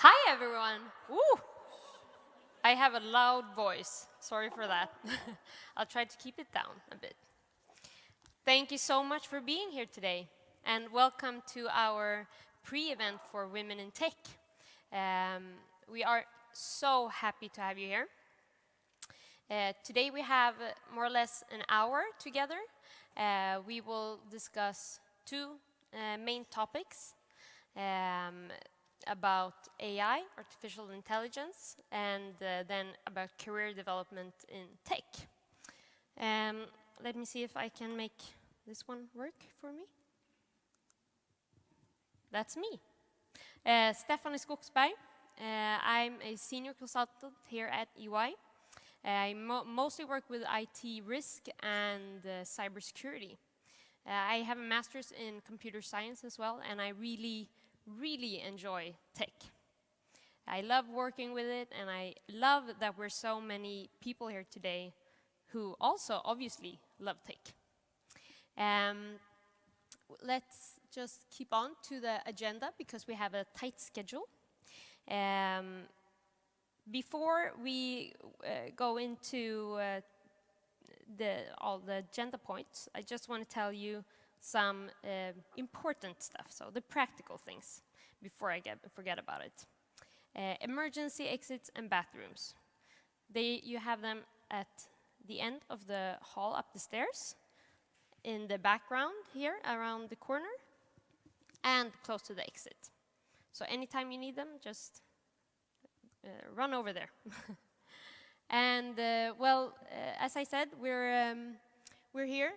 Hi everyone! Woo! I have a loud voice. Sorry for that. I'll try to keep it down a bit. Thank you so much for being here today, and welcome to our pre-event for Women in Tech. We are so happy to have you here. Today we have more or less an hour together. We will discuss two main topics. About AI, artificial intelligence, and then about career development in tech. Let me see if I can make this one work for me. That's me. Stephanie Skogsberg. I'm a senior consultant here at EY. I mostly work with IT risk and cybersecurity. I have a master's in computer science as well, and I really enjoy tech. I love working with it, and I love that we're so many people here today who also obviously love tech. Let's just keep on to the agenda because we have a tight schedule. Before we go into all the agenda points, I just want to tell you some important stuff, so the practical things, before I forget about it. Emergency exits and bathrooms. You have them at the end of the hall up the stairs, in the background here around the corner, and close to the exit. So anytime you need them, just run over there. And as I said, we're here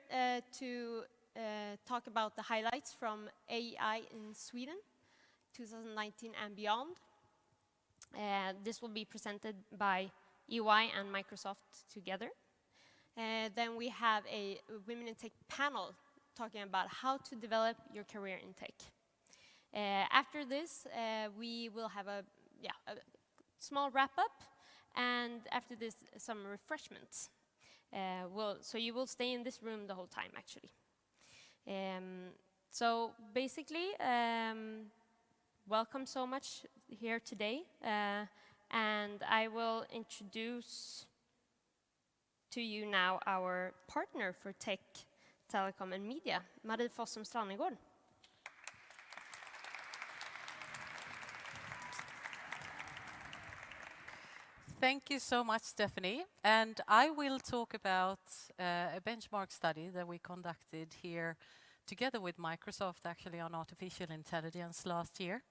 to talk about the highlights from AI in Sweden, 2019 and beyond. This will be presented by EY and Microsoft together. Then we have a Women in Tech panel talking about how to develop your career in tech. After this, we will have a small wrap-up, and after this, some refreshments. So you will stay in this room the whole time, actually. So basically, welcome so much here today, and I will introduce to you now our partner for tech, telecom and media, Fossum Strannegård. Thank you so much, Stephanie. And I will talk about a benchmark study that we conducted here together with Microsoft, actually, on artificial intelligence last year,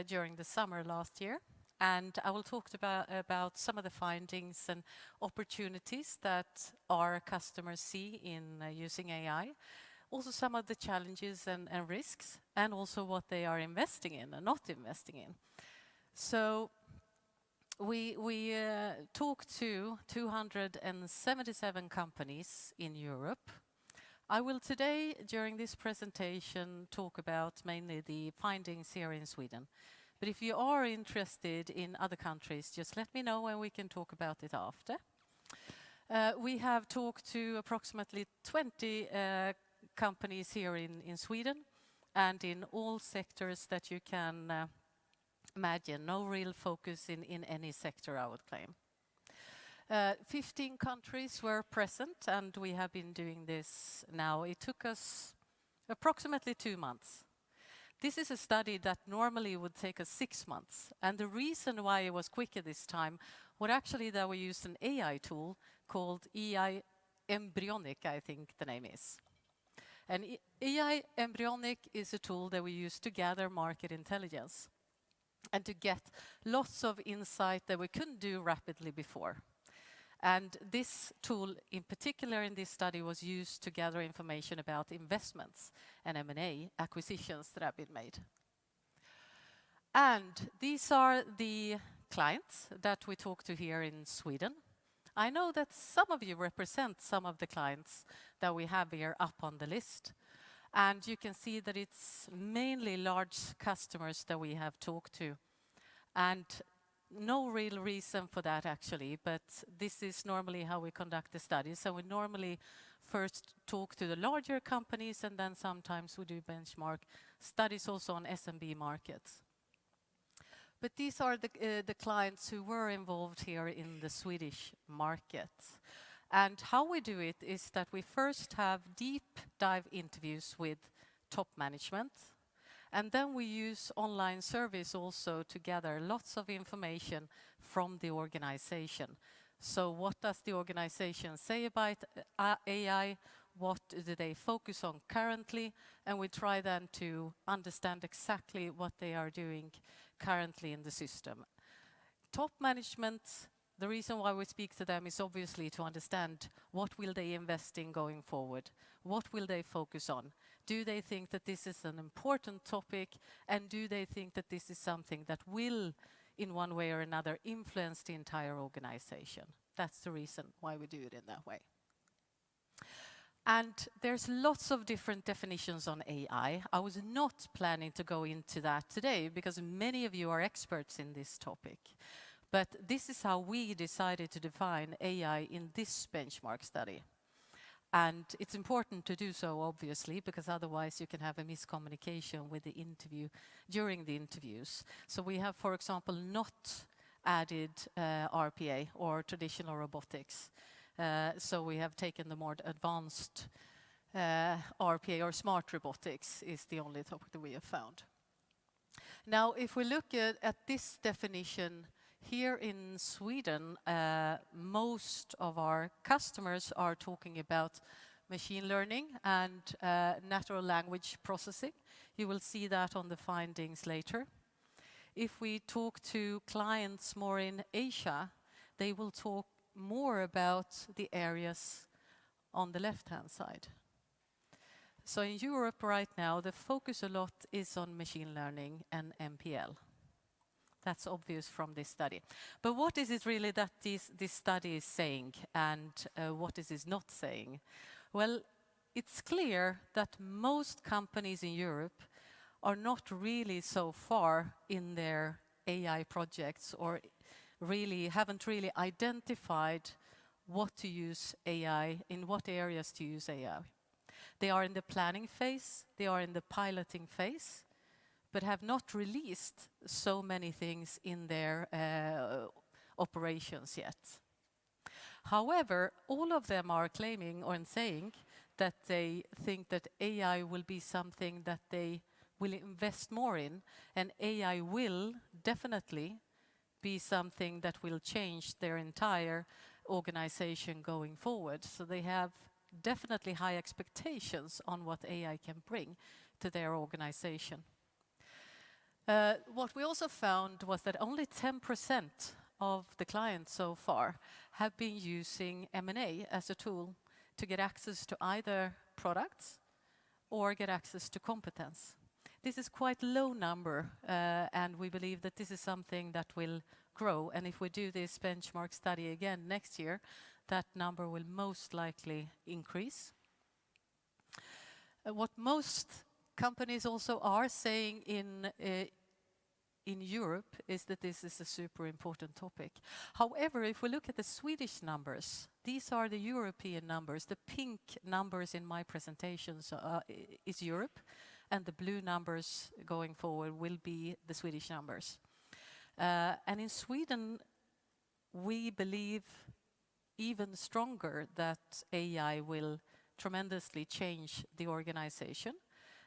during the summer last year. And I will talk about some of the findings and opportunities that our customers see in using AI, also some of the challenges and risks, and also what they are investing in and not investing in. So we talked to 277 companies in Europe. I will today, during this presentation, talk about mainly the findings here in Sweden. But if you are interested in other countries, just let me know and we can talk about it after. We have talked to approximately 20 companies here in Sweden, and in all sectors that you can imagine. No real focus in any sector, I would claim. 15 countries were present, and we have been doing this now. It took us approximately 2 months. This is a study that normally would take us 6 months, and the reason why it was quicker this time was actually that we used an AI tool called AI Embryonic, I think the name is. And AI Embryonic is a tool that we use to gather market intelligence and to get lots of insight that we couldn't do rapidly before. And this tool, in particular in this study, was used to gather information about investments and M&A acquisitions that have been made. And these are the clients that we talk to here in Sweden. I know that some of you represent some of the clients that we have here up on the list. And you can see that it's mainly large customers that we have talked to. And no real reason for that, actually, but this is normally how we conduct the studies. So we normally first talk to the larger companies, and then sometimes we do benchmark studies also on SMB markets. But these are the clients who were involved here in the Swedish market. And how we do it is that we first have deep dive interviews with top management, and then we use online surveys also to gather lots of information from the organization. So what does the organization say about AI? What do they focus on currently? And we try then to understand exactly what they are doing currently in the system. Top management, the reason why we speak to them is obviously to understand what will they invest in going forward? What will they focus on? Do they think that this is an important topic? And do they think that this is something that will, in one way or another, influence the entire organization? That's the reason why we do it in that way. And there's lots of different definitions on AI. I was not planning to go into that today because many of you are experts in this topic. But this is how we decided to define AI in this benchmark study. And it's important to do so, obviously, because otherwise you can have a miscommunication with the interview during the interviews. So we have, for example, not added RPA or traditional robotics. So we have taken the more advanced RPA or smart robotics is the only topic that we have found. Now, if we look at this definition here in Sweden, most of our customers are talking about machine learning and natural language processing. You will see that on the findings later. If we talk to clients more in Asia, they will talk more about the areas on the left-hand side. So in Europe right now, the focus a lot is on machine learning and MPL. That's obvious from this study. But what is it really that this study is saying, and what is it not saying? Well, it's clear that most companies in Europe are not really so far in their AI projects, or haven't really identified what to use AI, in what areas to use AI. They are in the planning phase, they are in the piloting phase, but have not released so many things in their operations yet. However, all of them are claiming or saying that they think that AI will be something that they will invest more in, and AI will definitely be something that will change their entire organization going forward. So they have definitely high expectations on what AI can bring to their organization. What we also found was that only 10% of the clients so far have been using M&A as a tool to get access to either products or get access to competence. This is quite a low number, and we believe that this is something that will grow. And if we do this benchmark study again next year, that number will most likely increase. What most companies also are saying in Europe is that this is a super important topic. However, if we look at the Swedish numbers, these are the European numbers. The pink numbers in my presentations is Europe, and the blue numbers going forward will be the Swedish numbers. And in Sweden, we believe even stronger that AI will tremendously change the organization,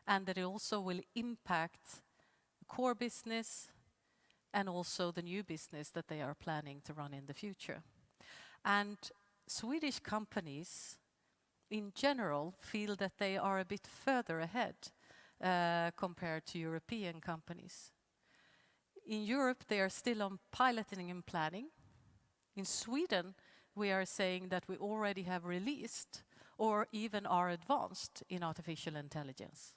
and that it also will impact core business and also the new business that they are planning to run in the future. And Swedish companies in general feel that they are a bit further ahead compared to European companies. In Europe, they are still on piloting and planning. In Sweden, we are saying that we already have released or even are advanced in artificial intelligence.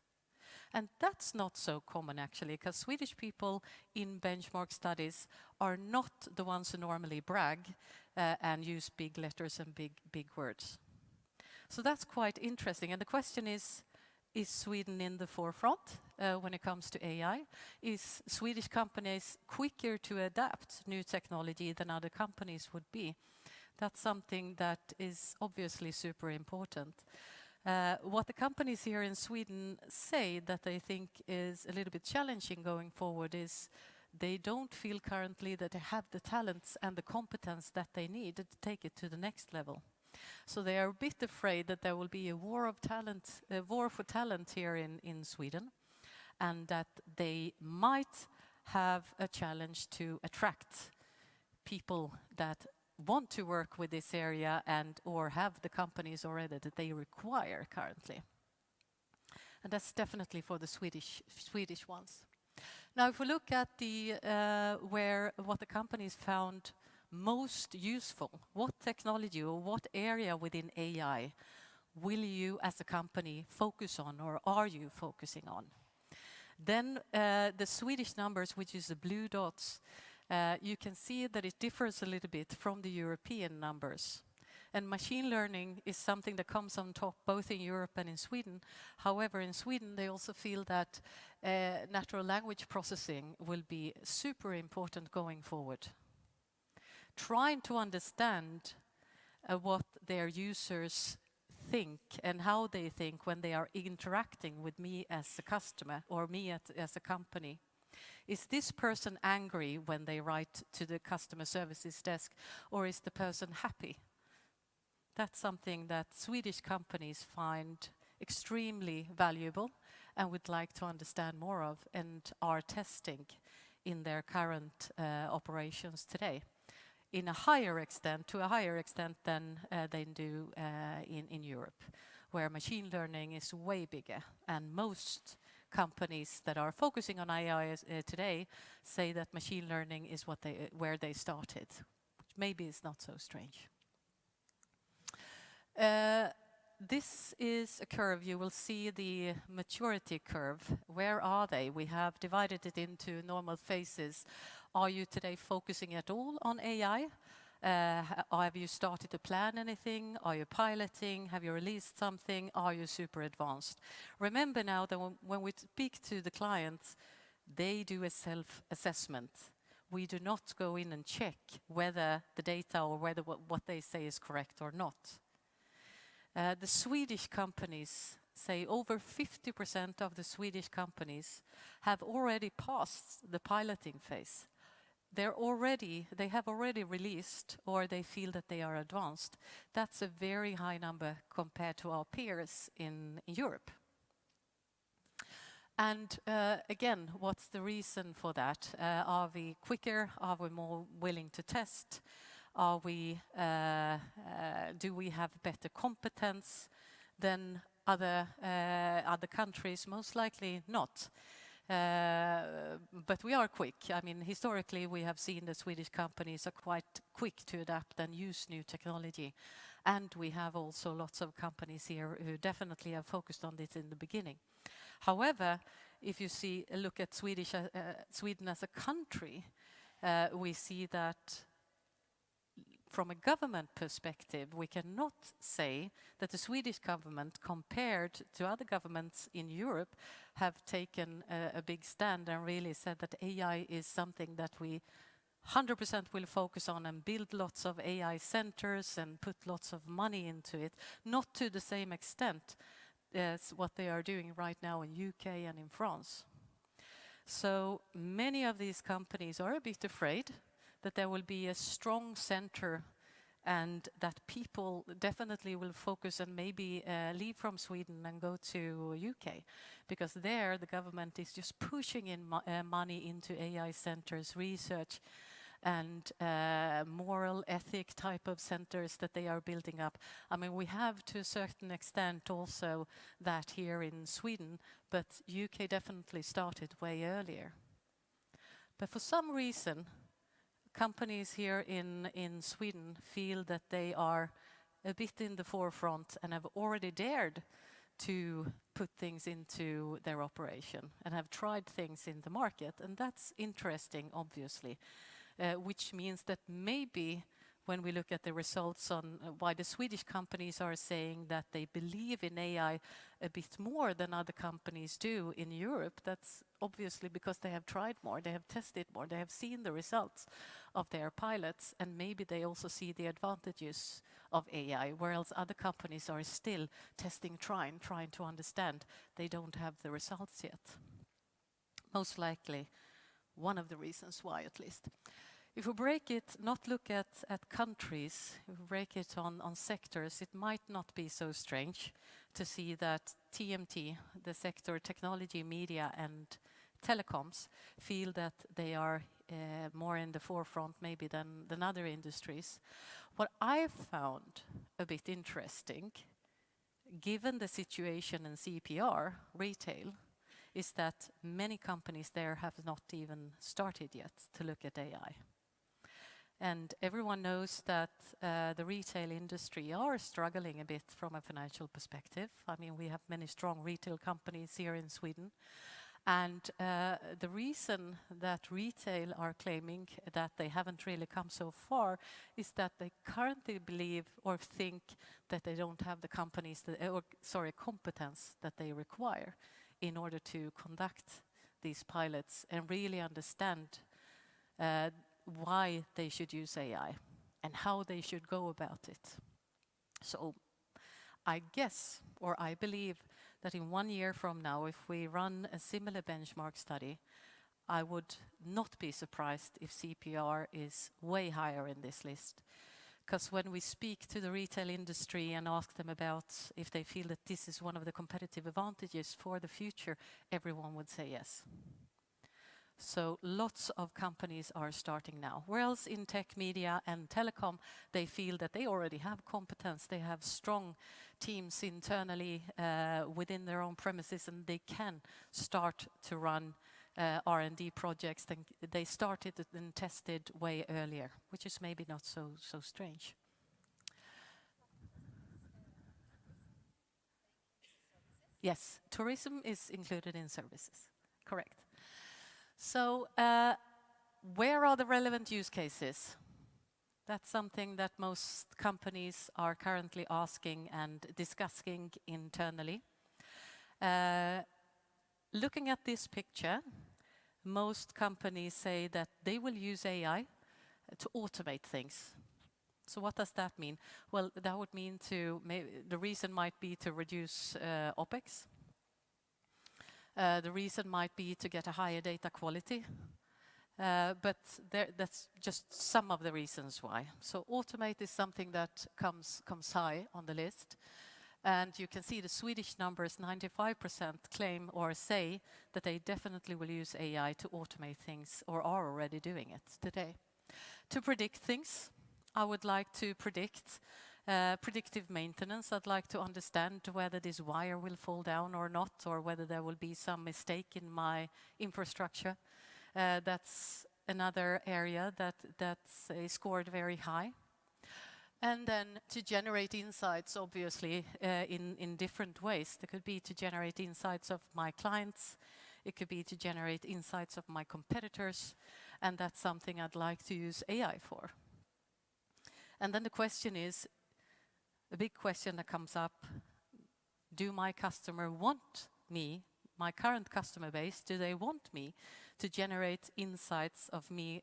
And that's not so common, actually, because Swedish people in benchmark studies are not the ones who normally brag and use big letters and big words. So that's quite interesting. And the question is Sweden in the forefront when it comes to AI? Is Swedish companies quicker to adapt new technology than other companies would be? That's something that is obviously super important. What the companies here in Sweden say that they think is a little bit challenging going forward is they don't feel currently that they have the talents and the competence that they need to take it to the next level. So they are a bit afraid that there will be a war of talent, a war for talent here in Sweden, and that they might have a challenge to attract people that want to work with this area and or have the companies already that they require currently. And that's definitely for the Swedish ones. Now, if we look at the what the companies found most useful, what technology or what area within AI will you as a company focus on, or are you focusing on? Then the Swedish numbers, which is the blue dots, you can see that it differs a little bit from the European numbers. And machine learning is something that comes on top both in Europe and in Sweden. However, in Sweden, they also feel that natural language processing will be super important going forward. Trying to understand what their users think and how they think when they are interacting with me as a customer or me as a company. Is this person angry when they write to the customer services desk, or is the person happy? That's something that Swedish companies find extremely valuable and would like to understand more of and are testing in their current operations today in a higher extent, than they do in Europe, where machine learning is way bigger. And most companies that are focusing on AI today say that machine learning is where they started, which maybe is not so strange. This is a curve. You will see the maturity curve. Where are they? We have divided it into normal phases. Are you today focusing at all on AI? Have you started to plan anything? Are you piloting? Have you released something? Are you super advanced? Remember now that when we speak to the clients, they do a self-assessment. We do not go in and check whether the data or whether what they say is correct or not. The Swedish companies say over 50% of the Swedish companies have already passed the piloting phase. They have already released, or they feel that they are advanced. That's a very high number compared to our peers in Europe. And again, what's the reason for that? Are we quicker? Are we more willing to test? Do we have better competence than other countries? Most likely not. But we are quick. I mean, historically, we have seen the Swedish companies are quite quick to adapt and use new technology. And we have also lots of companies here who definitely have focused on this in the beginning. However, if you look at Sweden as a country, we see that from a government perspective, we cannot say that the Swedish government, compared to other governments in Europe, have taken a big stand and really said that AI is something that we 100% will focus on and build lots of AI centers and put lots of money into it, not to the same extent as what they are doing right now in UK and in France. So many of these companies are a bit afraid that there will be a strong center and that people definitely will focus and maybe leave from Sweden and go to UK, because there the government is just pushing in money into AI centers, research and moral ethic type of centers that they are building up. I mean, we have to a certain extent also that here in Sweden, but UK definitely started way earlier. But for some reason, companies here in Sweden feel that they are a bit in the forefront and have already dared to put things into their operation and have tried things in the market. And that's interesting, obviously, which means that maybe when we look at the results on why the Swedish companies are saying that they believe in AI a bit more than other companies do in Europe, that's obviously because they have tried more, they have tested more, they have seen the results of their pilots, and maybe they also see the advantages of AI, whereas other companies are still testing, trying to understand. They don't have the results yet. Most likely, one of the reasons why, at least. If we break it, not look at countries, if we break it on sectors, it might not be so strange to see that TMT, the sector technology, media and telecoms, feel that they are more in the forefront maybe than other industries. What I found a bit interesting, given the situation in CPR, retail, is that many companies there have not even started yet to look at AI. And everyone knows that the retail industry are struggling a bit from a financial perspective. I mean, we have many strong retail companies here in Sweden. And the reason that retail are claiming that they haven't really come so far is that they currently believe or think that they don't have the companies competence that they require in order to conduct these pilots and really understand why they should use AI and how they should go about it. So I guess, or I believe, that in 1 year from now, if we run a similar benchmark study, I would not be surprised if CPR is way higher in this list. Because when we speak to the retail industry and ask them about if they feel that this is one of the competitive advantages for the future, everyone would say yes. So lots of companies are starting now. Whereas in tech, media and telecom, they feel that they already have competence, they have strong teams internally within their own premises, and they can start to run R&D projects. They started and tested way earlier, which is maybe not so strange. Yes, tourism is included in services, correct. So where are the relevant use cases? That's something that most companies are currently asking and discussing internally. Looking at this picture, most companies say that they will use AI to automate things. So what does that mean? Well, that would mean the reason might be to reduce OpEx. The reason might be to get a higher data quality. But that's just some of the reasons why. So automate is something that comes high on the list. And you can see the Swedish numbers, 95% claim or say that they definitely will use AI to automate things or are already doing it today. To predict things, I would like to predict predictive maintenance. I'd like to understand whether this wire will fall down or not, or whether there will be some mistake in my infrastructure. That's another area that's scored very high. And then to generate insights, obviously, in different ways. There could be to generate insights of my clients. It could be to generate insights of my competitors. And that's something I'd like to use AI for. And then the question is, a big question that comes up, do my customer want me, my current customer base, do they want me to generate insights of me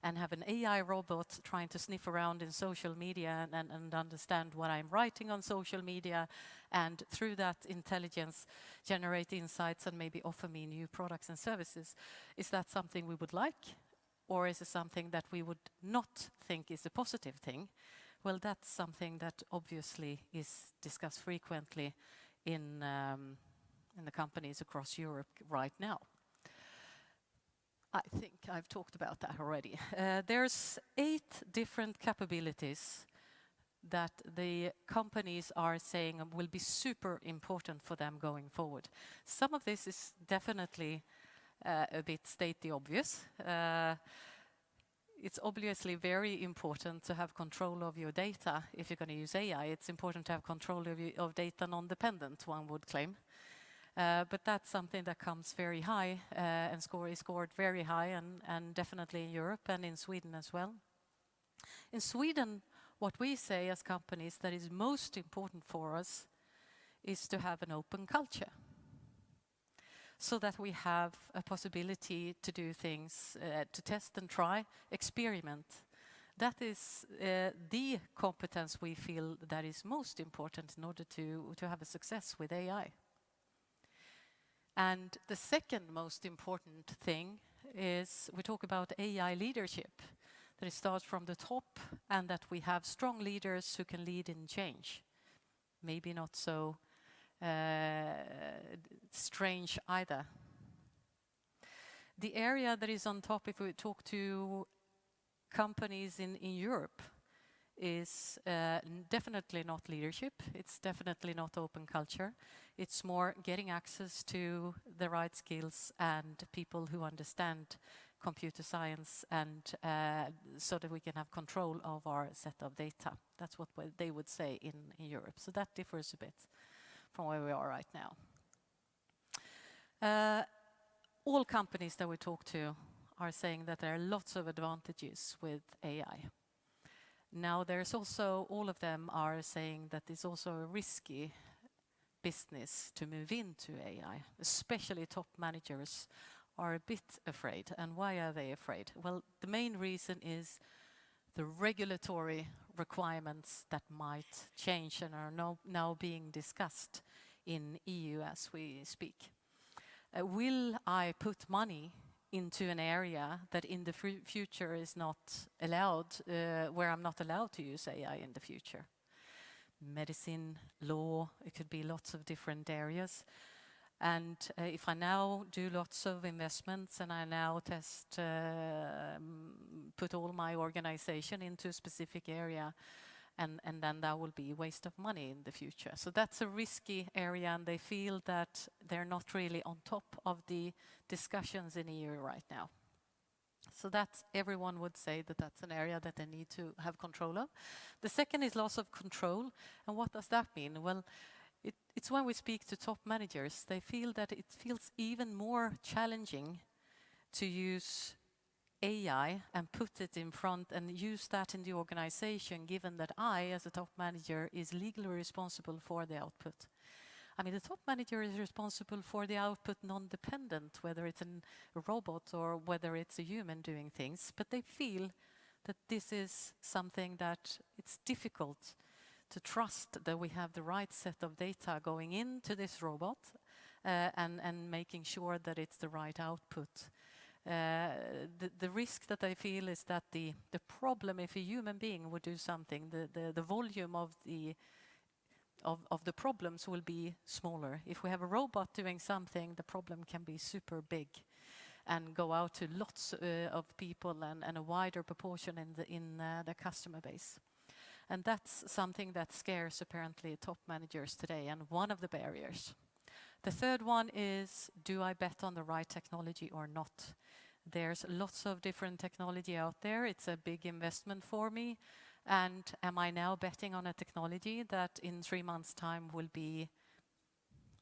and have an AI robot trying to sniff around in social media and understand what I'm writing on social media, and through that intelligence generate insights and maybe offer me new products and services? Is that something we would like? Or is it something that we would not think is a positive thing? Well, that's something that obviously is discussed frequently in the companies across Europe right now. I think I've talked about that already. There's 8 different capabilities that the companies are saying will be super important for them going forward. Some of this is definitely a bit state the obvious. It's obviously very important to have control of your data. If you're going to use AI, it's important to have control of data non-dependent, one would claim. But that's something that comes very high and is scored very high, and definitely in Europe and in Sweden as well. In Sweden, what we say as companies that is most important for us is to have an open culture, so that we have a possibility to do things, to test and try, experiment. That is the competence we feel that is most important in order to have a success with AI. And the second most important thing is we talk about AI leadership, that it starts from the top and that we have strong leaders who can lead in change. Maybe not so strange either. The area that is on top, if we talk to companies in Europe, is definitely not leadership. It's definitely not open culture. It's more getting access to the right skills and people who understand computer science, and so that we can have control of our set of data. That's what they would say in Europe. So that differs a bit from where we are right now. All companies that we talk to are saying that there are lots of advantages with AI. Now there's also, all of them are saying that it's also a risky business to move into AI, especially top managers are a bit afraid. And why are they afraid? Well, the main reason is the regulatory requirements that might change and are now being discussed in EU as we speak. Will I put money into an area that in the future is not allowed, where I'm not allowed to use AI in the future? Medicine, law, it could be lots of different areas. And if I now do lots of investments and I now put all my organization into a specific area, and then that will be a waste of money in the future. So that's a risky area, and they feel that they're not really on top of the discussions in EU right now. So that's, everyone would say that that's an area that they need to have control of. The second is loss of control. And what does that mean? Well, it's when we speak to top managers, they feel that it feels even more challenging to use AI and put it in front and use that in the organization, given that I, as a top manager, is legally responsible for the output. I mean, the top manager is responsible for the output non-dependent, whether it's a robot or whether it's a human doing things, but they feel that this is something that it's difficult to trust that we have the right set of data going into this robot and making sure that it's the right output. The risk that I feel is that the problem, if a human being would do something, the volume of the problems will be smaller. If we have a robot doing something, the problem can be super big and go out to lots of people and a wider proportion in the customer base. And that's something that scares apparently top managers today, and one of the barriers. The third one is, do I bet on the right technology or not? There's lots of different technology out there. It's a big investment for me. And am I now betting on a technology that in 3 months' time will be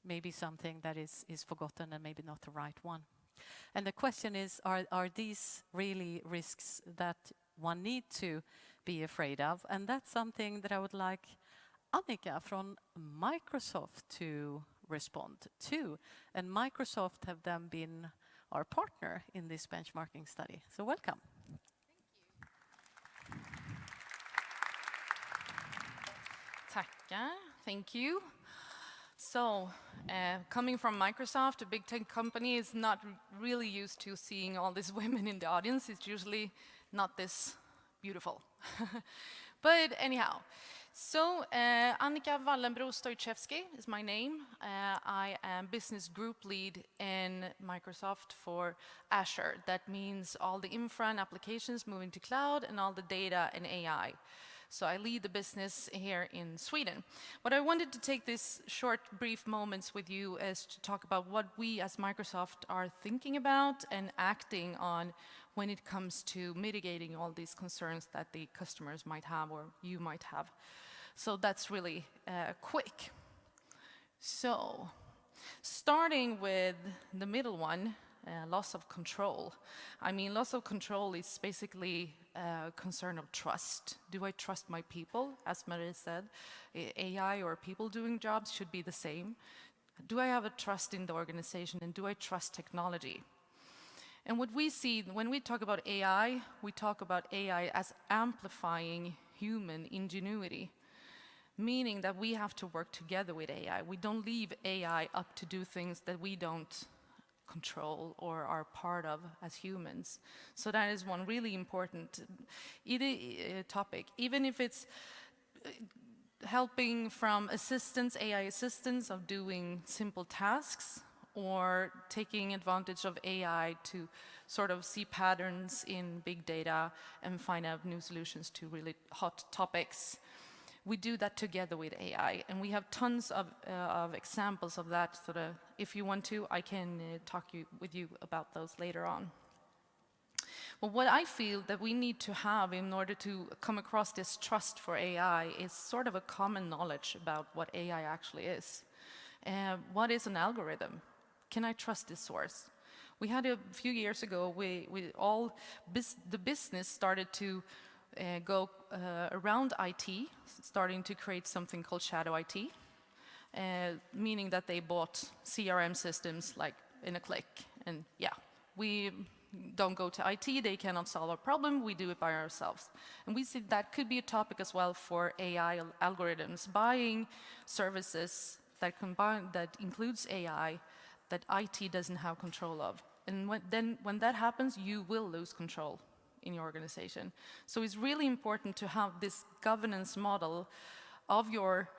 maybe something that is forgotten and maybe not the right one? And the question is, are these really risks that one need to be afraid of? And that's something that I would like Annica from Microsoft to respond to. And Microsoft have then been our partner in this benchmarking study. So welcome. Thank you. So, coming from Microsoft, a big tech company, is not really used to seeing all these women in the audience. It's usually not this beautiful. But anyhow, so Annica Wallenbro Stojcevski is my name. I am business group lead in Microsoft for Azure. That means all the infra and applications moving to cloud and all the data and AI. So I lead the business here in Sweden. But I wanted to take this short, brief moments with you as to talk about what we as Microsoft are thinking about and acting on when it comes to mitigating all these concerns that the customers might have or you might have. So that's really quick. So starting with the middle one, loss of control. I mean, loss of control is basically a concern of trust. Do I trust my people? As Marie said, AI or people doing jobs should be the same. Do I have a trust in the organization, and do I trust technology? And what we see when we talk about AI, we talk about AI as amplifying human ingenuity, meaning that we have to work together with AI. We don't leave AI up to do things that we don't control or are part of as humans. So that is one really important topic. Even if it's helping from assistance, AI assistance of doing simple tasks, or taking advantage of AI to sort of see patterns in big data and find out new solutions to really hot topics. We do that together with AI, and we have tons of examples of that. So if you want to, I can talk with you about those later on. But what I feel that we need to have in order to come across this trust for AI is sort of a common knowledge about what AI actually is. What is an algorithm? Can I trust this source? We had a few years ago, the business started to go around IT, starting to create something called shadow IT, meaning that they bought CRM systems like in a click. And yeah, we don't go to IT, they cannot solve our problem, we do it by ourselves. And we see that could be a topic as well for AI algorithms, buying services that includes AI that IT doesn't have control of. And when that happens, you will lose control in your organization. So it's really important to have this governance model of your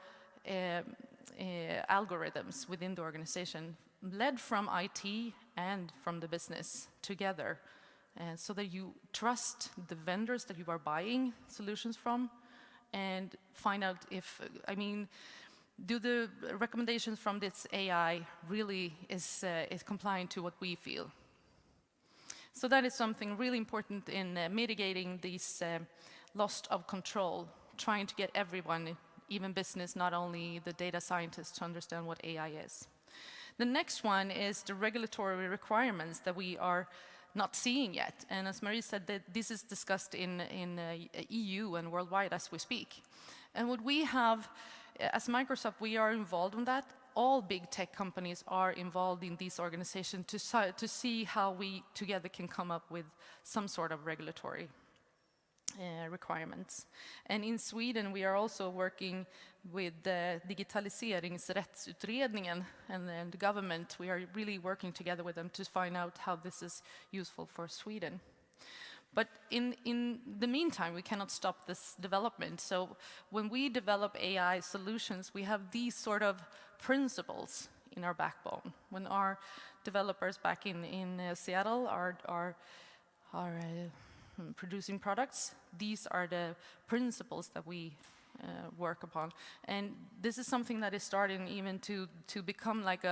algorithms within the organization, led from IT and from the business together, so that you trust the vendors that you are buying solutions from, and find out if, do the recommendations from this AI really is compliant to what we feel? So that is something really important in mitigating these loss of control, trying to get everyone, even business, not only the data scientists, to understand what AI is. The next one is the regulatory requirements that we are not seeing yet. And as Marie said, that this is discussed in EU and worldwide as we speak. And what we have, as Microsoft, we are involved in that. All big tech companies are involved in these organizations to see how we together can come up with some sort of regulatory requirements. And in Sweden, we are also working with the digitaliseringsrättsutredningen and the government. We are really working together with them to find out how this is useful for Sweden. But in the meantime, we cannot stop this development. So when we develop AI solutions, we have these sort of principles in our backbone. When our developers back in Seattle are producing products, these are the principles that we work upon. And this is something that is starting even to become like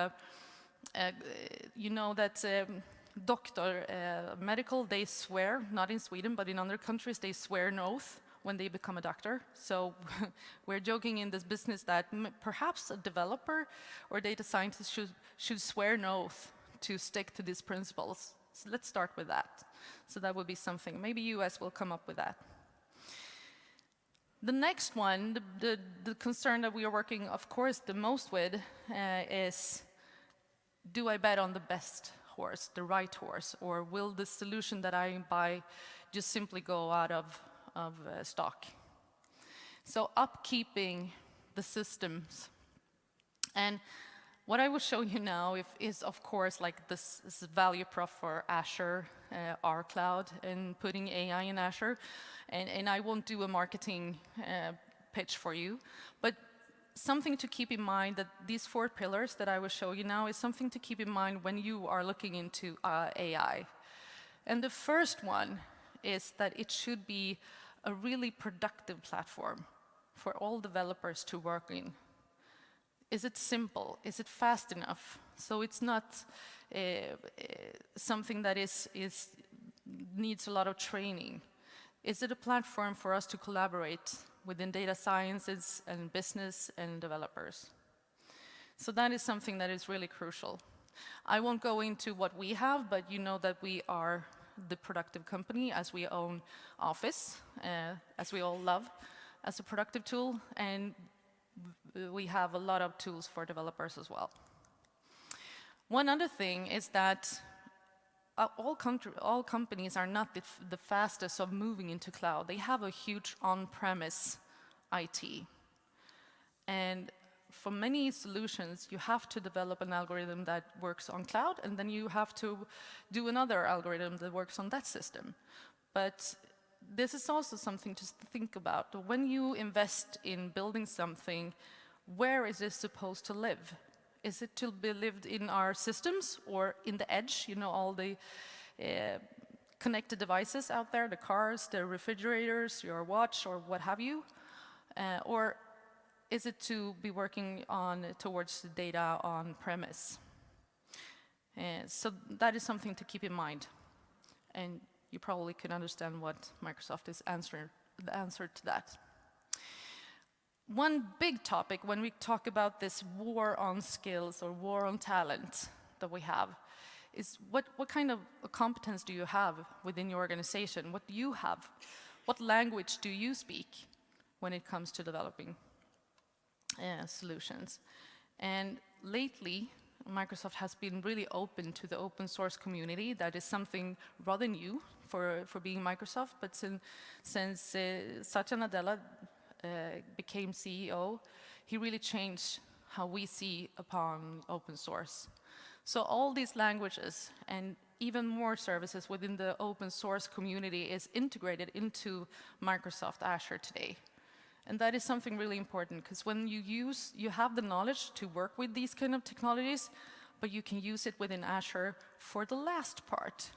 medical, they swear, not in Sweden, but in other countries, they swear an oath when they become a doctor. So we're joking in this business that perhaps a developer or data scientist should swear an oath to stick to these principles. So let's start with that. So that would be something. Maybe US will come up with that. The next one, the concern that we are working, of course, the most with is, do I bet on the best horse, the right horse, or will the solution that I buy just simply go out of stock? So upkeeping the systems. And what I will show you now is of course like this value prop for Azure, our cloud, and putting AI in Azure. And I won't do a marketing pitch for you, but something to keep in mind, that these 4 pillars that I will show you now is something to keep in mind when you are looking into AI. And the first one is that it should be a really productive platform for all developers to work in. Is it simple? Is it fast enough? So it's not something that needs a lot of training. Is it a platform for us to collaborate within data sciences and business and developers? So that is something that is really crucial. I won't go into what we have, but you know that we are the productive company, as we own Office, as we all love, as a productive tool, and we have a lot of tools for developers as well. One other thing is that all companies are not the fastest of moving into cloud. They have a huge on-premise IT. And for many solutions, you have to develop an algorithm that works on cloud, and then you have to do another algorithm that works on that system. But this is also something to think about. When you invest in building something, where is it supposed to live? Is it to be lived in our systems or in the edge, you know, all the connected devices out there, the cars, the refrigerators, your watch, or what have you? Or is it to be working on towards the data on premise? So that is something to keep in mind. And you probably can understand what Microsoft is the answer to that. One big topic when we talk about this war on skills or war on talent that we have is what kind of competence do you have within your organization? What do you have? What language do you speak when it comes to developing solutions? And lately, Microsoft has been really open to the open source community. That is something rather new for being Microsoft, but since Satya Nadella became CEO, he really changed how we see upon open source. So all these languages and even more services within the open source community is integrated into Microsoft Azure today. And that is something really important, because when you have the knowledge to work with these kind of technologies, but you can use it within Azure for the last part,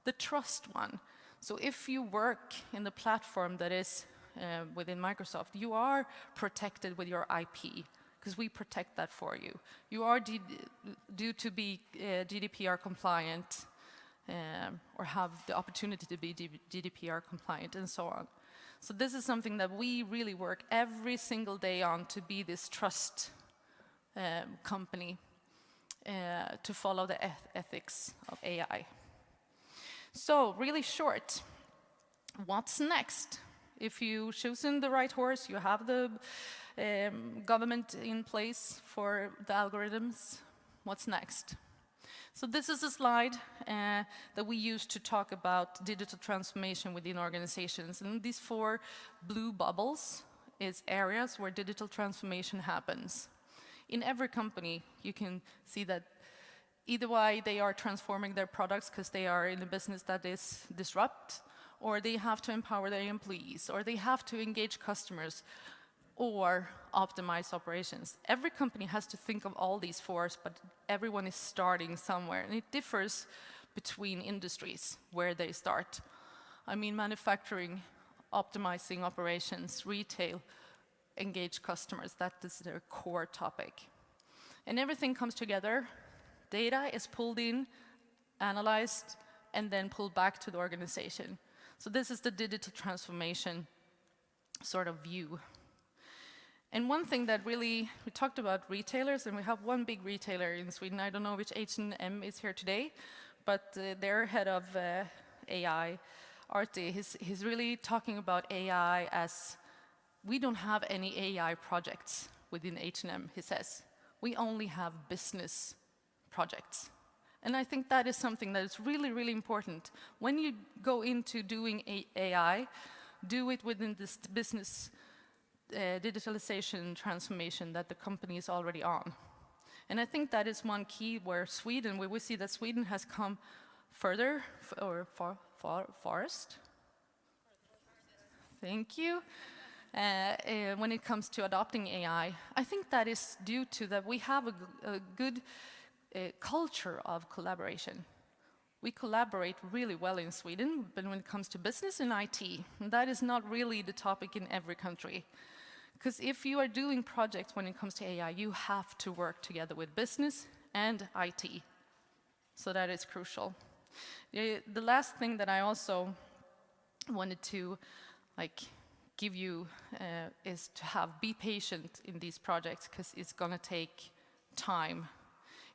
the trust one. So if you work in the platform that is within Microsoft, you are protected with your IP, because we protect that for you. You are due to be GDPR compliant, or have the opportunity to be GDPR compliant, and so on. So this is something that we really work every single day on, to be this trust company, to follow the ethics of AI. So really short, what's next? If you've chosen the right horse, you have the government in place for the algorithms, what's next? So this is a slide that we use to talk about digital transformation within organizations. And these 4 blue bubbles is areas where digital transformation happens. In every company, you can see that either way they are transforming their products because they are in a business that is disrupt, or they have to empower their employees, or they have to engage customers, or optimize operations. Every company has to think of all these 4, but everyone is starting somewhere, and it differs between industries where they start. I mean, manufacturing, optimizing operations, retail, engage customers, that is their core topic. And everything comes together, data is pulled in, analyzed, and then pulled back to the organization. So this is the digital transformation sort of view. And one thing that really, we talked about retailers, and we have one big retailer in Sweden. I don't know which H&M is here today, but their head of AI, Arti, he's really talking about AI as, we don't have any AI projects within H&M, he says. We only have business projects. And I think that is something that is really, really important. When you go into doing AI, do it within this business digitalization transformation that the company is already on. And I think that is one key where we see that Sweden has come further, or farthest. Thank you. When it comes to adopting AI, I think that is due to that we have a good culture of collaboration. We collaborate really well in Sweden, but when it comes to business and IT, that is not really the topic in every country. Because if you are doing projects when it comes to AI, you have to work together with business and IT. So that is crucial. The last thing that I also wanted to give you is to be patient in these projects, because it's going to take time.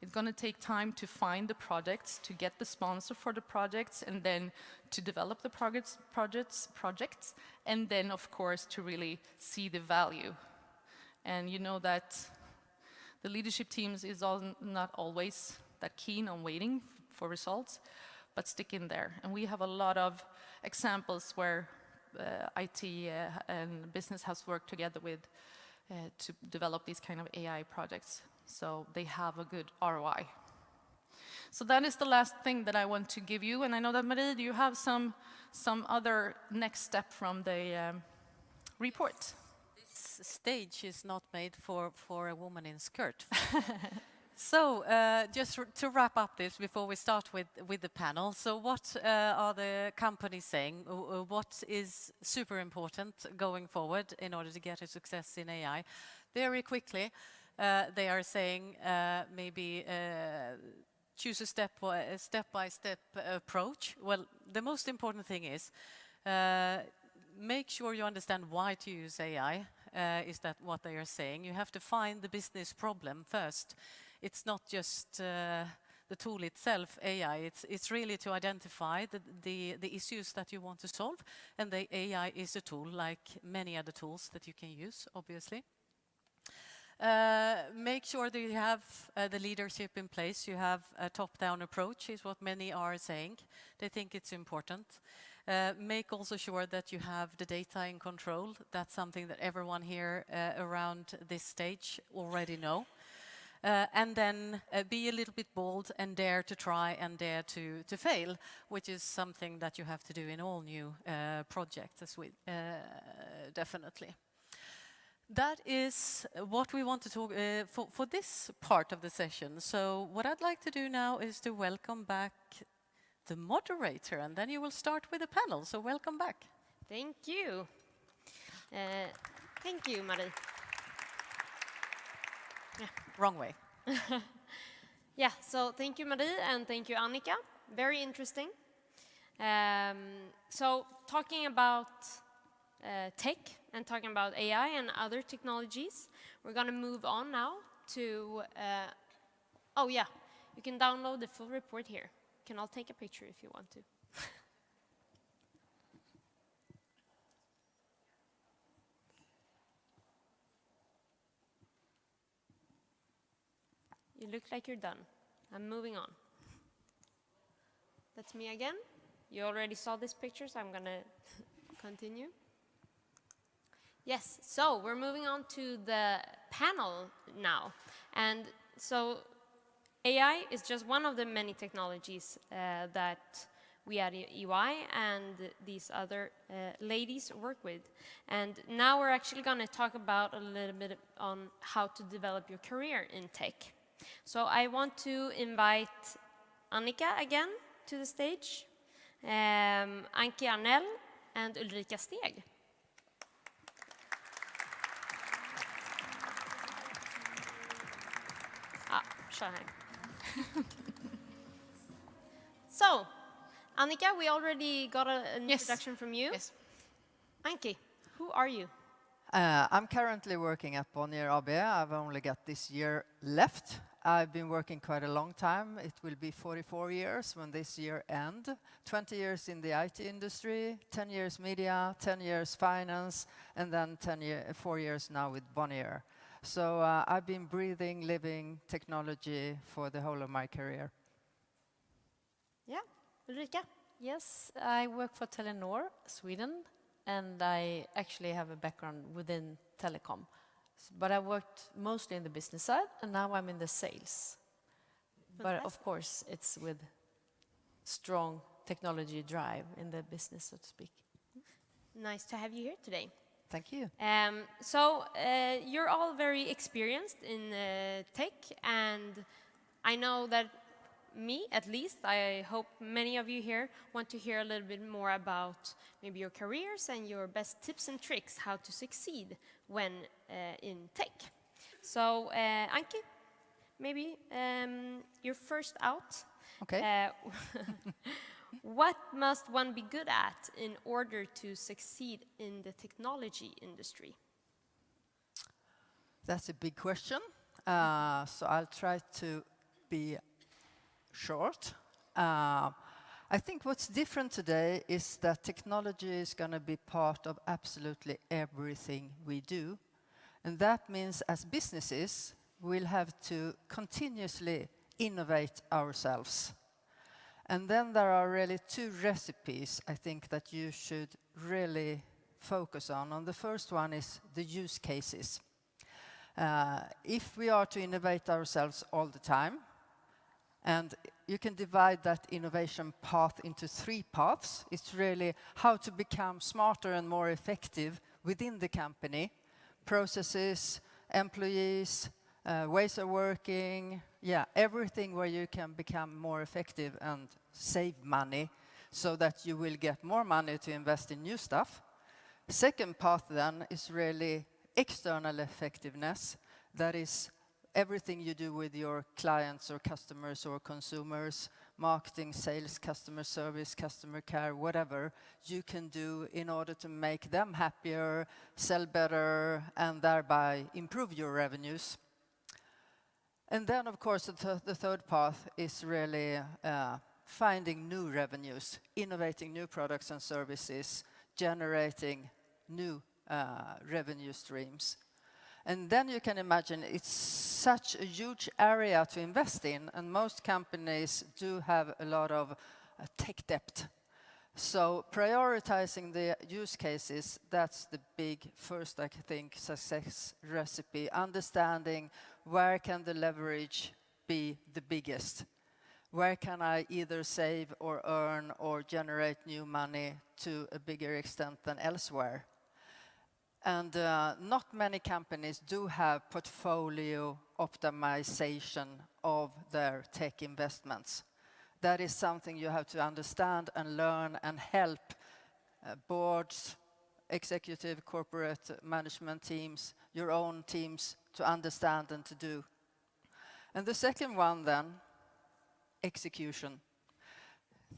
It's going to take time to find the projects, to get the sponsor for the projects, and then to develop the projects, and then, of course, to really see the value. And you know that the leadership teams is not always that keen on waiting for results, but stick in there. And we have a lot of examples where IT and business has worked together with to develop these kind of AI projects, so they have a good ROI. So that is the last thing that I want to give you, and I know that Marie, do you have some other next step from the report? This stage is not made for a woman in skirt. So, just to wrap up this before we start with the panel. So what are the companies saying? What is super important going forward in order to get a success in AI? Very quickly, they are saying maybe choose a step-by-step approach. Well, the most important thing is make sure you understand why to use AI. Is that what they are saying? You have to find the business problem first. It's not just the tool itself, AI. It's really to identify the issues that you want to solve, and the AI is a tool like many other tools that you can use, obviously. Make sure that you have the leadership in place. You have a top-down approach, is what many are saying. They think it's important. Make also sure that you have the data in control. That's something that everyone here around this stage already know. And then be a little bit bold and dare to try and dare to fail, which is something that you have to do in all new projects as we definitely. That is what we want to talk for this part of the session. So what I'd like to do now is to welcome back the moderator, and then you will start with the panel. So welcome back. Thank you. Thank you, Marie. Wrong way. Yeah, so thank you, Marie, and thank you, Annica. Very interesting. So talking about tech and talking about AI and other technologies, we're going to move on now to, oh yeah, you can download the full report here. You can all take a picture if you want to. You look like you're done. I'm moving on. That's me again. You already saw this picture, so I'm going to continue. Yes, so we're moving on to the panel now. And so AI is just one of the many technologies that we at EY and these other ladies work with. And now we're actually going to talk about a little bit on how to develop your career in tech. So I want to invite Annica again to the stage, Anki Arnell and Ulrika Steg. Kör här. So, Annica, we already got an introduction from you. Yes. Anki, who are you? I'm currently working at Bonnier AB. I've only got this year left. I've been working quite a long time. It will be 44 years when this year ends. 20 years in the IT industry, 10 years media, 10 years finance, and then 4 years now with Bonnier. So I've been breathing, living technology for the whole of my career. Yeah, Ulrika? Yes, I work for Telenor, Sweden, and I actually have a background within telecom. But I worked mostly in the business side, and now I'm in the sales. But of course, it's with strong technology drive in the business, so to speak. Nice to have you here today. Thank you. So you're all very experienced in tech, and I know that me, at least, I hope many of you here want to hear a little bit more about maybe your careers and your best tips and tricks how to succeed when in tech. So Anki, maybe you're first out. Okay. What must one be good at in order to succeed in the technology industry? That's a big question. So I'll try to be short. I think what's different today is that technology is going to be part of absolutely everything we do. And that means as businesses, we'll have to continuously innovate ourselves. And then there are really two recipes I think that you should really focus on. And the first one is the use cases. If we are to innovate ourselves all the time, and you can divide that innovation path into 3 paths. It's really how to become smarter and more effective within the company, processes, employees, ways of working, everything where you can become more effective and save money so that you will get more money to invest in new stuff. Second path then is really external effectiveness. That is everything you do with your clients or customers or consumers, marketing, sales, customer service, customer care, whatever you can do in order to make them happier, sell better, and thereby improve your revenues. And then, of course, the third path is really finding new revenues, innovating new products and services, generating new revenue streams. And then you can imagine it's such a huge area to invest in, and most companies do have a lot of tech debt. So prioritizing the use cases, that's the big first, I think, success recipe. Understanding where can the leverage be the biggest? Where can I either save or earn or generate new money to a bigger extent than elsewhere? And not many companies do have portfolio optimization of their tech investments. That is something you have to understand and learn and help boards, executive, corporate management teams, your own teams to understand and to do. And the second one then, execution.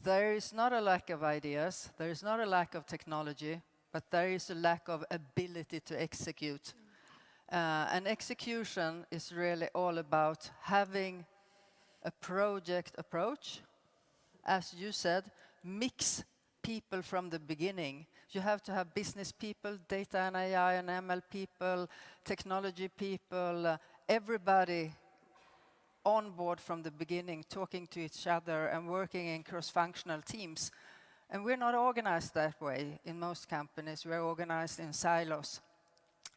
There is not a lack of ideas, there is not a lack of technology, but there is a lack of ability to execute. And execution is really all about having a project approach. As you said, mix people from the beginning. You have to have business people, data and AI and ML people, technology people, everybody on board from the beginning, talking to each other and working in cross-functional teams. And we're not organized that way in most companies. We're organized in silos.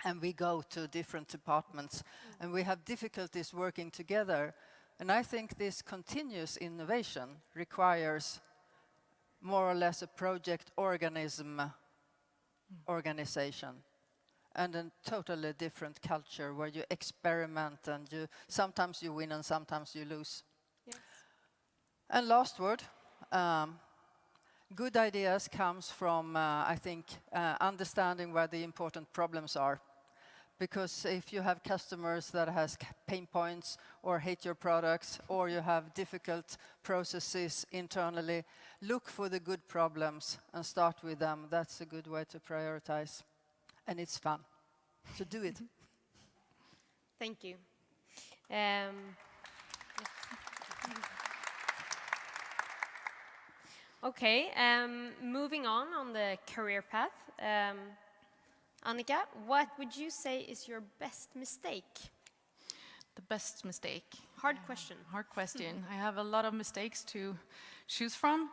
And we go to different departments. And we have difficulties working together. And I think this continuous innovation requires more or less a project organization. And a totally different culture where you experiment and sometimes you win and sometimes you lose. Yes. And last word. Good ideas comes from, I think, understanding where the important problems are. Because if you have customers that has pain points or hate your products or you have difficult processes internally, look for the good problems and start with them. That's a good way to prioritize. And it's fun. So do it. Thank you. Okay, moving on the career path. Annica, what would you say is your best mistake? The best mistake. Hard question. Hard question. I have a lot of mistakes to choose from,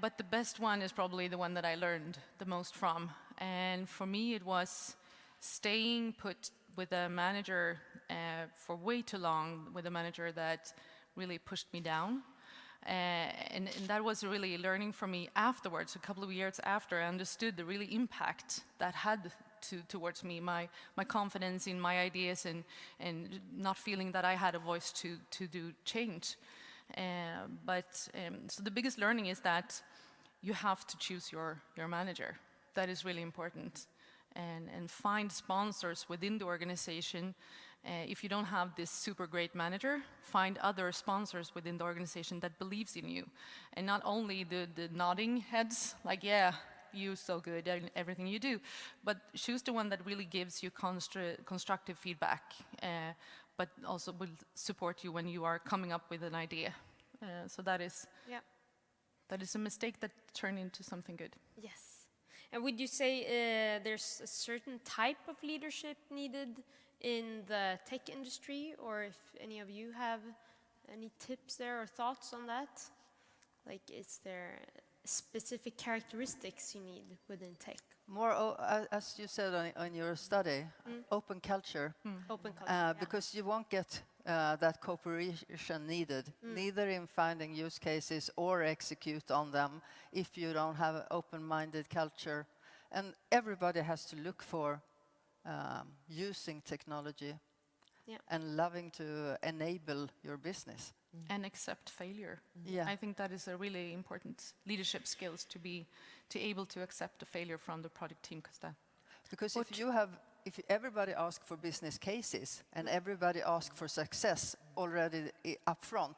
but the best one is probably the one that I learned the most from. And for me, it was staying put with a manager for way too long, with a manager that really pushed me down. And that was really learning for me afterwards, a couple of years after I understood the really impact that had towards me, my confidence in my ideas and not feeling that I had a voice to do change. So the biggest learning is that you have to choose your manager. That is really important. And find sponsors within the organization. If you don't have this super great manager, find other sponsors within the organization that believes in you. And not only the nodding heads, like, yeah, you're so good at everything you do, but choose the one that really gives you constructive feedback, but also will support you when you are coming up with an idea. So that is a mistake that turned into something good. Yes. And would you say there's a certain type of leadership needed in the tech industry, or if any of you have any tips there or thoughts on that? Like, is there a specific characteristics you need within tech? More, as you said on your study, open culture. Open culture. Yeah. Because you won't get that cooperation needed, neither in finding use cases or execute on them if you don't have an open-minded culture. And everybody has to look for using technology and loving to enable your business. And accept failure. Yeah. I think that is a really important leadership skills to be able to accept the failure from the product team, Because if everybody asks for business cases and everybody asks for success already up front,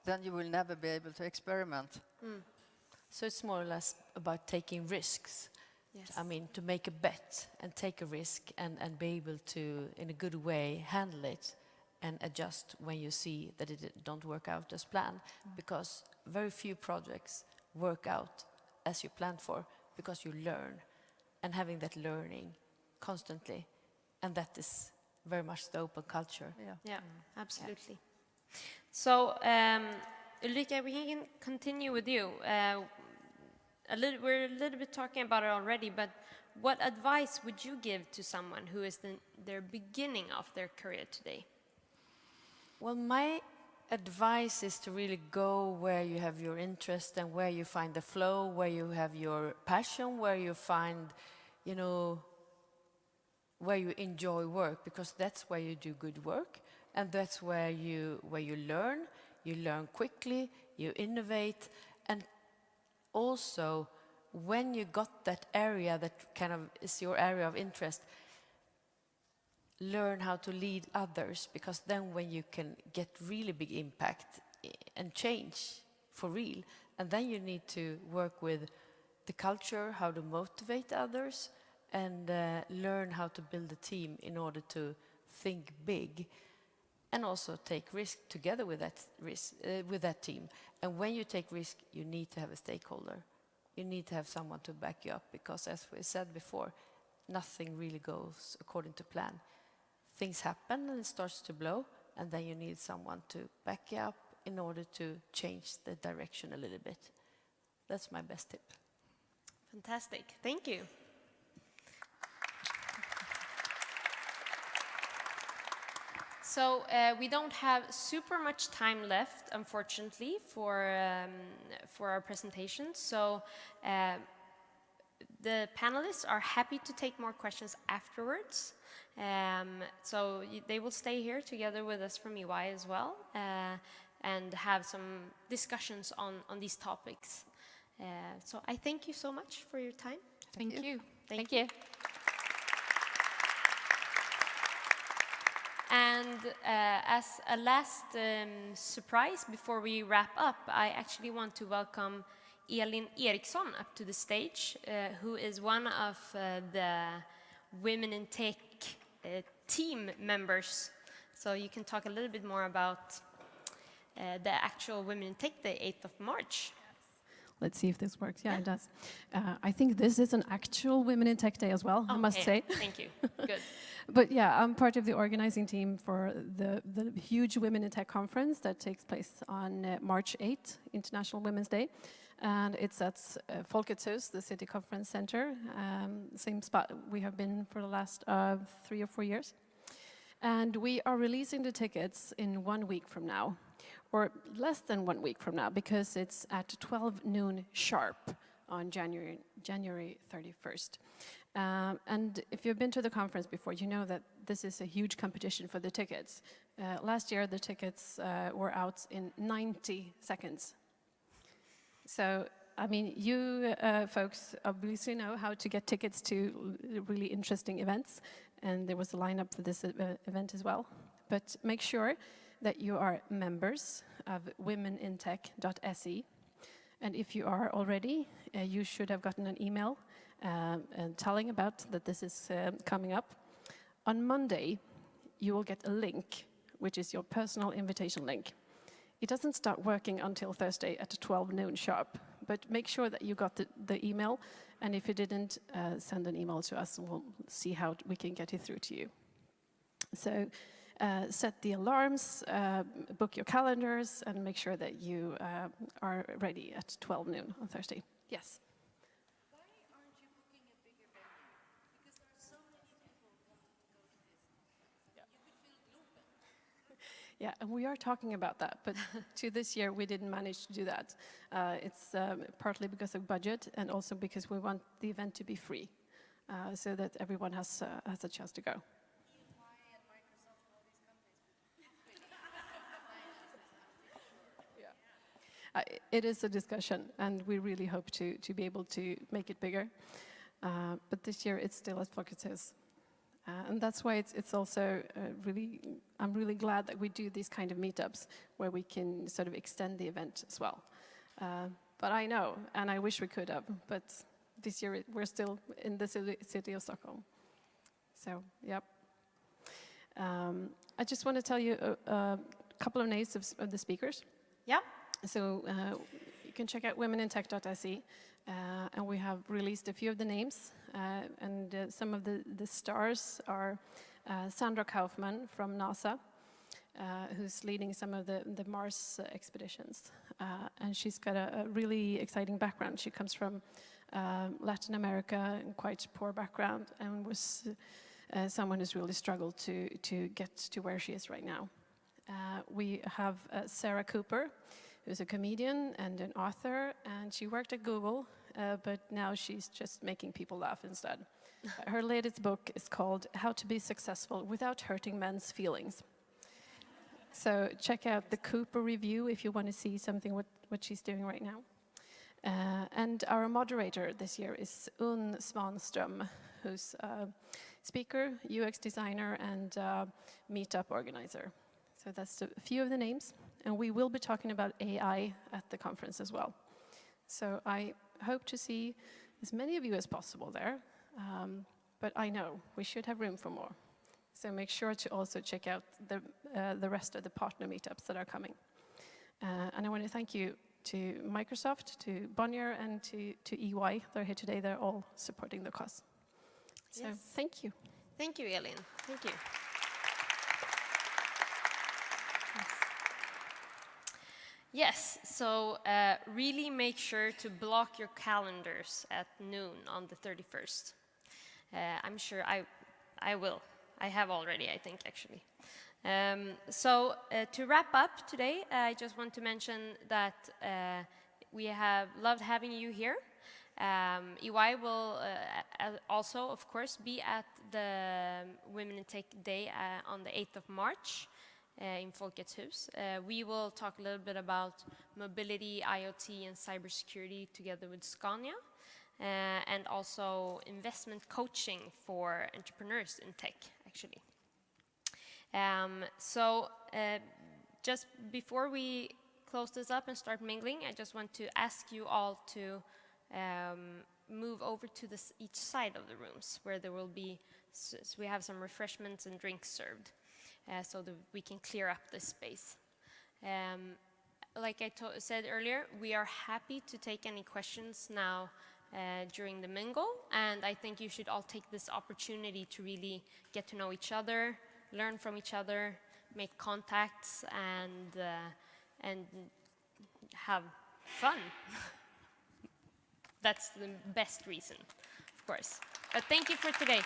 then you will never be able to experiment. So it's more or less about taking risks. Yes. I mean, to make a bet and take a risk and be able to, in a good way, handle it and adjust when you see that it don't work out as planned. Because very few projects work out as you planned for, because you learn, and having that learning constantly, and that is very much the open culture. Yeah, absolutely. So, Ulrika, we can continue with you. We're a little bit talking about it already, but what advice would you give to someone who is their beginning of their career today? Well, my advice is to really go where you have your interest and where you find the flow, where you have your passion, where you find, where you enjoy work, because that's where you do good work, and that's where you learn quickly, you innovate, and also when you got that area that kind of is your area of interest, learn how to lead others, because then when you can get really big impact and change for real, and then you need to work with the culture, how to motivate others, and learn how to build a team in order to think big, and also take risk together with that team. And when you take risk, you need to have a stakeholder. You need to have someone to back you up, because as we said before, nothing really goes according to plan. Things happen and it starts to blow, and then you need someone to back you up in order to change the direction a little bit. That's my best tip. Fantastic. Thank you. So we don't have super much time left, unfortunately, for our presentation. So the panelists are happy to take more questions afterwards. So they will stay here together with us from EY as well, and have some discussions on these topics. So I thank you so much for your time. Thank you. Thank you. And as a last surprise before we wrap up, I actually want to welcome Elin Eriksson up to the stage, who is one of the Women in Tech team members. So you can talk a little bit more about the actual Women in Tech Day, 8th of March. Let's see if this works. Yeah, it does. I think this is an actual Women in Tech Day as well, I must say. Thank you. Good. But yeah, I'm part of the organizing team for the huge Women in Tech conference that takes place on March 8th, International Women's Day. And it's at Folkets Hus, the City Conference Center, same spot we have been for the last 3 or 4 years. And we are releasing the tickets in 1 week from now, or less than 1 week from now, because it's at 12 noon sharp on January 31st. And if you've been to the conference before, you know that this is a huge competition for the tickets. Last year, the tickets were out in 90 seconds. So, I mean, you folks obviously know how to get tickets to really interesting events, and there was a lineup for this event as well. But make sure that you are members of womenintech.se. And if you are already, you should have gotten an email telling about that this is coming up. On Monday, you will get a link, which is your personal invitation link. It doesn't start working until Thursday at 12 noon sharp, but make sure that you got the email, and if you didn't, send an email to us and we'll see how we can get it through to you. So set the alarms, book your calendars, and make sure that you are ready at 12 noon on Thursday. Yes. Why aren't you booking a bigger venue? Because there are so many people who want to go to this conference. You could fill Globen. Yeah, and we are talking about that, but to this year we didn't manage to do that. It's partly because of budget and also because we want the event to be free, so that everyone has a chance to go. EY and Microsoft and all these companies would happily It is a discussion, and we really hope to be able to make it bigger. But this year it's still at Folkets. And that's why it's also I'm really glad that we do these kind of meetups where we can sort of extend the event as well. But I know, and I wish we could have, but this year we're still in the city of Stockholm. So, yep. I just want to tell you a couple of names of the speakers. Yeah. So you can check out womenintech.se, and we have released a few of the names, and some of the stars are Sandra Kaufman from NASA, who's leading some of the Mars expeditions, and she's got a really exciting background. She comes from Latin America, and quite poor background, and was someone who's really struggled to get to where she is right now. We have Sarah Cooper, who's a comedian and an author, and she worked at Google, but now she's just making people laugh instead. Her latest book is called How to Be Successful Without Hurting Men's Feelings. So check out the Cooper review if you want to see something what she's doing right now. And our moderator this year is Un Svanström, who's a speaker, UX designer, and meetup organizer. So that's a few of the names. And we will be talking about AI at the conference as well. So I hope to see as many of you as possible there. But I know we should have room for more. So make sure to also check out the rest of the partner meetups that are coming. And I want to thank you to Microsoft, to Bonnier, and to EY. They're here today. They're all supporting the cause. So Yes. thank you. Thank you, Elin. Thank you. Yes, so really make sure to block your calendars at noon on the 31st. I'm sure I will. I have already, I think, actually. So to wrap up today, I just want to mention that we have loved having you here. EY will also, of course, be at the Women in Tech Day on the 8th of March. In Folkets Hus. We will talk a little bit about mobility, IoT, and cybersecurity together with Scania, and also investment coaching for entrepreneurs in tech, actually. Just before we close this up and start mingling, I just want to ask you all to move over to each side of the rooms where there will be, so we have some refreshments and drinks served. So that we can clear up this space. Like I said earlier, we are happy to take any questions now during the mingle, and I think you should all take this opportunity to really get to know each other, learn from each other, make contacts, and have fun. That's the best reason, of course. But thank you for today.